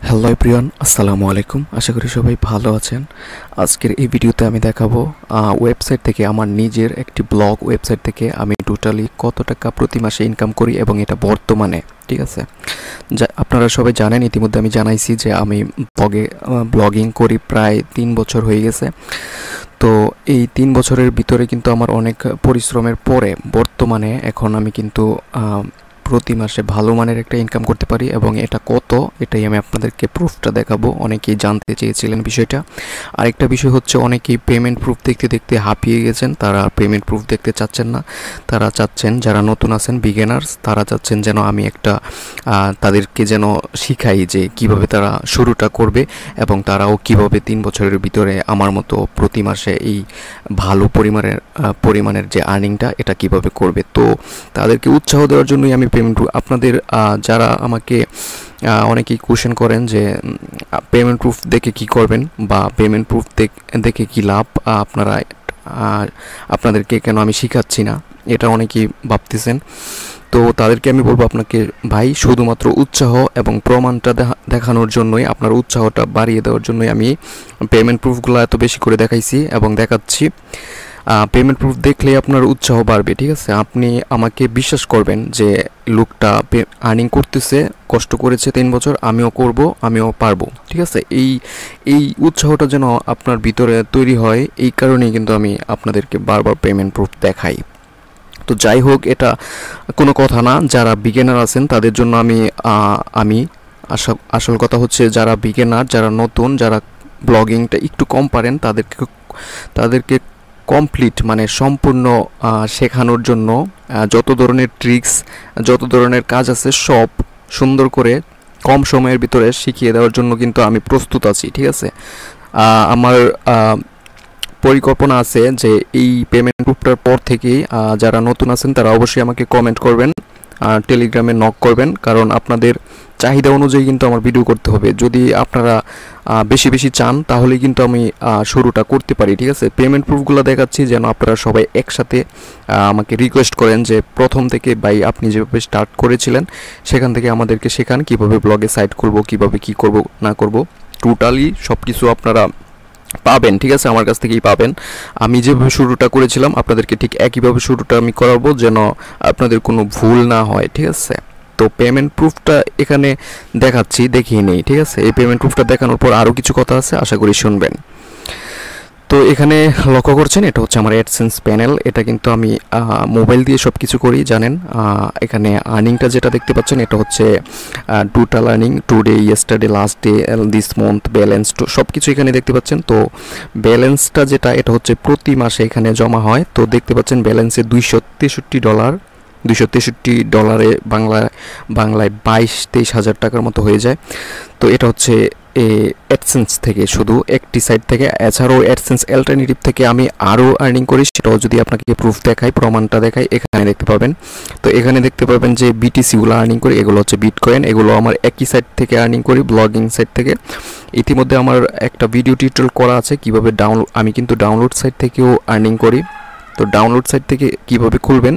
Hello everyone, আসসালামু আলাইকুম। আশা করি সবাই ভালো আছেন। আজকের এই ভিডিওতে আমি দেখাবো ওয়েবসাইট থেকে, আমার নিজের একটি ব্লগ ওয়েবসাইট থেকে আমি টোটালি কত টাকা প্রতি মাসে ইনকাম করি এবং এটা বর্তমানে, ঠিক আছে। আপনারা সবাই জানেন, ইতিমধ্যে আমি জানাইছি যে আমি ব্লগিং করি প্রায় 3 বছর হয়ে গেছে। তো এই 3 বছরের ভিতরে কিন্তু আমার অনেক পরিশ্রমের পরে বর্তমানে এখন আমি কিন্তু প্রতি মাসে ভালো মানের একটা ইনকাম করতে পারি। এবং এটা কত, এটাই আমি আপনাদেরকে প্রুফটা দেখাবো। অনেকেই জানতে চেয়েছিলেন বিষয়টা। আরেকটা বিষয় হচ্ছে, অনেকেই পেমেন্ট প্রুফ দেখতে দেখতে হাঁপিয়ে গেছেন, তারা পেমেন্ট প্রুফ দেখতে চাচ্ছেন না। তারা চাচ্ছেন, যারা নতুন আছেন বিগিনার্স, তারা চাচ্ছেন যেন আমি একটা তাদেরকে যেন শিখাই যে কিভাবে তারা শুরুটা করবে এবং তারাও কিভাবে 3 বছরের ভিতরে আমার মতো প্রতি মাসে এই ভালো পরিমাণের যে আর্নিংটা এটা কিভাবে করবে। তো তাদেরকে উৎসাহ দেওয়ার জন্যই আমি পেমেন্ট প্রুফ আপনাদের যারা আমাকে অনেকেই কোশ্চেন করেন যে পেমেন্ট প্রুফ দেখে কি করবেন বা পেমেন্ট প্রুফ দেখে কি লাভ, আপনাদেরকে কেন আমি শিখাচ্ছি না, এটা অনেকেই ভাবতেছেন। তো তাদেরকে আমি বলবো, আপনাকে ভাই শুধুমাত্র উৎসাহ এবং প্রমাণটা দেখানোর জন্যই, আপনার উৎসাহটা বাড়িয়ে দেওয়ার জন্যই আমি পেমেন্ট প্রুফগুলো এত বেশি করে দেখাইছি এবং দেখাচ্ছি। পেমেন্ট প্রুফ দেখলে আপনার উৎসাহ বাড়বে, ঠিক আছে। আপনি আমাকে বিশ্বাস করবেন যে লোকটা আর্নিং করতেছে, কষ্ট করেছে 3 বছর, আমিও করব, আমিও পারবো, ঠিক আছে। এই উৎসাহটা যেন আপনার ভিতরে তৈরি হয়, এই কারণেই কিন্তু আমি আপনাদেরকে বারবার পেমেন্ট প্রুফ দেখাই। তো যাই হোক, এটা কোনো কথা না। যারা বিগিনার আছেন তাদের জন্য আমি আসল কথা হচ্ছে, যারা বিগিনার, যারা নতুন, যারা ব্লগিংটা একটু কম পারেন, তাদেরকে কমপ্লিট মানে সম্পূর্ণ শেখানোর জন্য যত ধরনের ট্রিক্স, যত ধরনের কাজ আছে সব সুন্দর করে কম সময়ের ভিতরে শিখিয়ে দেওয়ার জন্য কিন্তু আমি প্রস্তুত আছি, ঠিক আছে। আমার পরিকল্পনা আছে যে এই পেমেন্ট প্রুফটার পর থেকেই যারা নতুন আছেন তারা অবশ্যই আমাকে কমেন্ট করবেন, টেলিগ্রামে নক করবেন, কারণ আপনাদের চাহিদা অনুযায়ী কিন্তু আমার ভিডিও করতে হবে। যদি আপনারা বেশি চান তাহলে কিন্তু আমি শুরুটা করতে পারি, ঠিক আছে। পেমেন্ট প্রুফগুলো দেখাচ্ছি যেন আপনারা সবাই একসাথে আমাকে রিকোয়েস্ট করেন যে প্রথম থেকে ভাই আপনি যেভাবে স্টার্ট করেছিলেন সেখান থেকে আমাদেরকে শেখান কীভাবে ব্লগে সাইট করব, কীভাবে কী করব না করব, টোটালি সব কিছু আপনারা পাবেন, ঠিক আছে। আমার কাছ থেকেই পাবেন। আমি যেভাবে শুরুটা করেছিলাম আপনাদেরকে ঠিক একইভাবে শুরুটা আমি করাবো যেন আপনাদের কোনো ভুল না হয়, ঠিক আছে। তো পেমেন্ট প্রুফটা এখানে দেখাচ্ছি, দেখিয়ে নেই, ঠিক আছে। এই পেমেন্ট প্রুফটা দেখানোর পর আরও কিছু কথা আছে, আশা করি শুনবেন। তো এখানে লক্ষ্য করছেন, এটা হচ্ছে আমার অ্যাডসেন্স প্যানেল। এটা কিন্তু আমি মোবাইল দিয়ে সব কিছু করি, জানেন। এখানে আর্নিংটা যেটা দেখতে পাচ্ছেন এটা হচ্ছে total earning, today, yesterday, last day, this month, balance, সব কিছু এখানে দেখতে পাচ্ছেন। তো ব্যালেন্সটা যেটা, এটা হচ্ছে প্রতি মাসে এখানে জমা হয়। তো দেখতে পাচ্ছেন ব্যালেন্সে $263 বাংলায় 22-23 হাজার টাকার মতো হয়ে যায়। তো এটা হচ্ছে অ্যাডসেন্স থেকে, শুধু একটি সাইট থেকে। এছাড়াও অ্যাডসেন্স অল্টারনেটিভ থেকে আমি আরও আর্নিং করি, সেটাও যদি আপনাকে প্রুফ দেখাই, প্রমাণটা দেখাই, এখানে দেখতে পাবেন। তো এখানে দেখতে পাবেন যে বিটিসিগুলো আর্নিং করি, এগুলো হচ্ছে বিটকয়েন, এগুলো আমার একই সাইট থেকে আর্নিং করি, ব্লগিং সাইট থেকে। ইতিমধ্যে আমার একটা ভিডিও টিউটোরিয়াল করা আছে কিভাবে আমি কিন্তু ডাউনলোড সাইট থেকেও আর্নিং করি। তো ডাউনলোড সাইট থেকে কিভাবে খুলবেন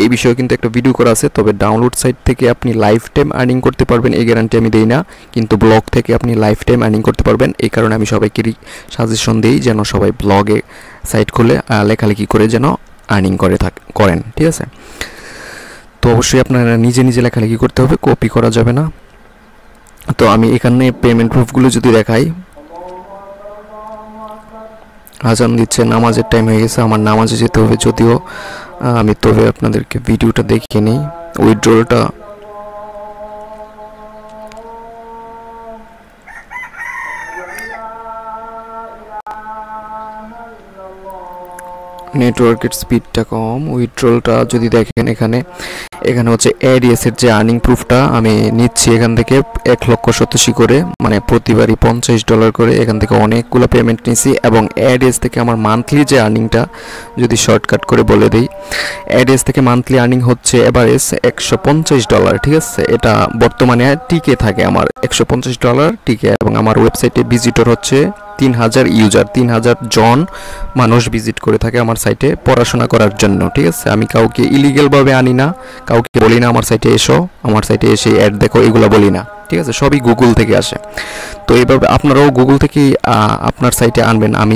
এই বিষয়ে কিন্তু একটা ভিডিও করা আছে। তবে ডাউনলোড সাইট থেকে আপনি লাইফ টাইম আর্নিং করতে পারবেন এই গ্যারান্টি আমি দেই না, কিন্তু ব্লগ থেকে আপনি লাইফ টাইম আর্নিং করতে পারবেন। এই কারণে আমি সবাইকে সাজেশন দিই যেন সবাই ব্লগে সাইট খুলে লেখালেখি করে যেন আর্নিং করেন, ঠিক আছে। তো অবশ্যই আপনারা নিজে লেখালেখি করতে হবে, কপি করা যাবে না। তো আমি এখানে পেমেন্ট প্রুফগুলো যদি দেখাই, আজান দিচ্ছে, নামাজের টাইম হয়ে গেছে, আমার নামাজে যেতে হবে। যদিও আমি তবে আপনাদেরকে ভিডিওটা দেখিয়ে নিই। উইথড্রলটা নেটওয়ার্কের স্পিডটা কম। উইথড্রলটা যদি দেখেন, এখানে হচ্ছে এডিএসের যে আর্নিং প্রুফটা আমি নিচ্ছি এখান থেকে 1,87,000 করে, মানে প্রতিবারই $50 করে। এখান থেকে অনেকগুলো পেমেন্ট নিয়েছি এবং এডিএস থেকে আমার মান্থলি যে আর্নিংটা যদি শর্টকাট করে বলে দিই, এডিএস থেকে মান্থলি আর্নিং হচ্ছে এভারেজ $150, ঠিক আছে। এটা বর্তমানে টিকে থাকে, আমার $150 টিকে, এবং আমার ওয়েবসাইটে ভিজিটর হচ্ছে 3,000 ইউজার, 3,000 জন মানুষ ভিজিট করে থাকে আমার সাইটে পড়াশোনা করার জন্য। ঠিক আছে, আমি কাউকে ইলিগেলভাবে আনি না, কাউকে বলি না আমার সাইটে এসো, আমার সাইটে এসে অ্যাড দেখো, এগুলো বলি না। ঠিক আছে, সবই গুগল থেকে আসে। তো এইভাবে আপনারাও গুগল থেকেই আপনার সাইটে আনবেন। আমি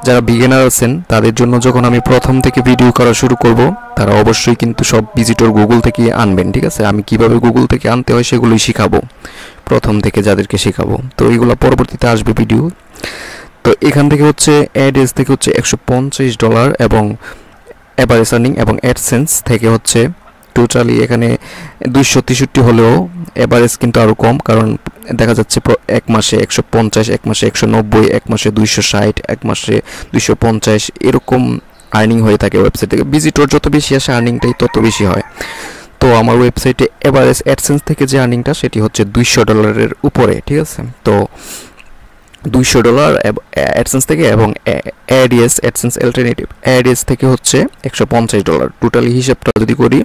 যারা বিগিনার আছেন তাদের জন্য যখন আমি প্রথম থেকে ভিডিও করা শুরু করব, তারা অবশ্যই কিন্তু সব ভিজিটর গুগল থেকেই আনবেন। ঠিক আছে, আমি কিভাবে গুগল থেকে আনতে হয় সেগুলোই শেখাবো প্রথম থেকে, যাদেরকে শেখাবো। তো এইগুলো পরবর্তীতে আসবে ভিডিও। তো এখান থেকে হচ্ছে অ্যাডেস থেকে হচ্ছে $150 এবং এভারেজ আর্নিং এবং অ্যাডসেন্স থেকে হচ্ছে টোটালি এখানে 263 হলেও এভারেজ কিন্তু আরও কম, কারণ দেখা যাচ্ছে এক মাসে 150, এক মাসে 190, এক মাসে 260, এক মাসে 250 এরকম আর্নিং হয়ে থাকে ওয়েবসাইট থেকে। ভিজিটর যত বেশি আসে আর্নিংটাই তত বেশি হয়। তো আমার ওয়েবসাইটে এভারেজ অ্যাডসেন্স থেকে যে আর্নিংটা সেটি হচ্ছে $200 উপরে। ঠিক আছে, তো $200 অ্যাডসেন্স থেকে, এবং অ্যাডিএস অ্যাডসেন্স অল্টারনেটিভ অ্যাডিএস থেকে হচ্ছে $150। টোটালি হিসাবটা যদি করি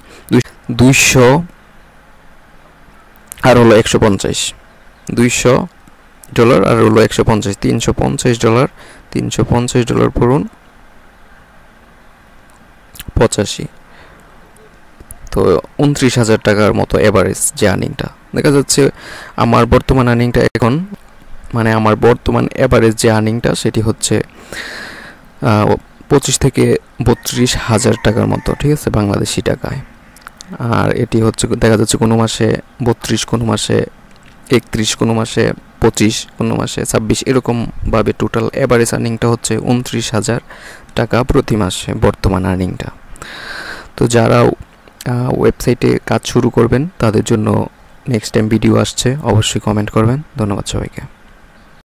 200 আর হলো 150, $200 আর হলো 150, $350, $350 পড়ুন 85, তো 29,000 টাকার মতো এভারেজ যে আর্নিংটা দেখা যাচ্ছে। আমার বর্তমান আর্নিংটা এখন, মানে আমার বর্তমান এভারেজ যে আর্নিংটা সেটি হচ্ছে 25 থেকে 32,000 টাকার মতো। ঠিক আছে, বাংলাদেশি টাকায়। আর এটি হচ্ছে দেখা যাচ্ছে কোনো মাসে 32, কোনো মাসে 31, কোনো মাসে 25, কোনো মাসে 26, এরকমভাবে টোটাল এভারেজ আর্নিংটা হচ্ছে 29,000 টাকা প্রতি মাসে বর্তমান আর্নিংটা। তো যারা ওয়েবসাইটে কাজ শুরু করবেন তাদের জন্য নেক্সট টাইম ভিডিও আসছে, অবশ্যই কমেন্ট করবেন। ধন্যবাদ সবাইকে।